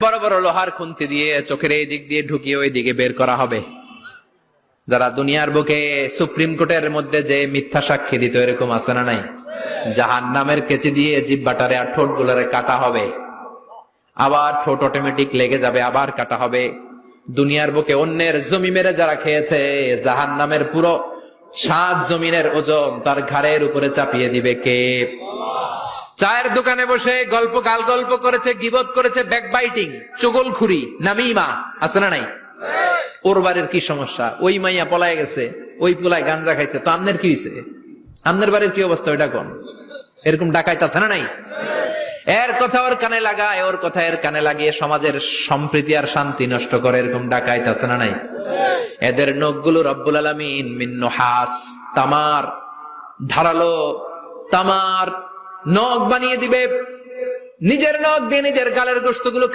বড় বড় লোহার খুন্তি দিয়ে চোখের এই দিক দিয়ে ঢুকিয়ে ওই দিকে বের করা হবে। যারা দুনিয়ার বুকে সুপ্রিম কোর্টের মধ্যে যে মিথ্যা সাক্ষী দিত, এরকম আছে না নাই? জাহান্নামের কেচি দিয়ে জিহ্বাটারে আর ঠোঁট গুলারে কাটা হবে, আবার ঠোঁট অটোমেটিক লেগে যাবে, আবার কাটা হবে। দুনিয়ার বুকে অন্যের জমি মেরে যারা খেয়েছে, জাহান্নামের পুরো 7 জমিনের ওজন তার ঘাড়ের উপরে চাপিয়ে দিবে কে? চায়ের দোকানে বসে গাল গল্প করেছে, গীবত করেছে, ব্যাকবাইটিং, চুগলখুরি, নামিমা, আছে না নাই? ওর বাড়ির কি সমস্যা? ওই মাইয়া পলায় গেছে, ওই পোলায় গাঞ্জা খাইছে, তো আমনের কি হইছে? আমনের বাড়ির কি অবস্থা ওইটা কোন? এরকম ডাকাইতে আছে না নাই? এর কথা ওর কানে লাগায়, ওর কথা এর কানে লাগিয়ে সমাজের সম্প্রীতি আর শান্তি নষ্ট করে, এরকম ডাকাইতে আছে না নাই? এদের নখগুলো রব্বুল আলামিন মিন নুহাস, তামার, ধারালো তামার নখ বানিয়ে দিবে। নিজের নখ দিয়ে নিজের গালের গোশতগুলো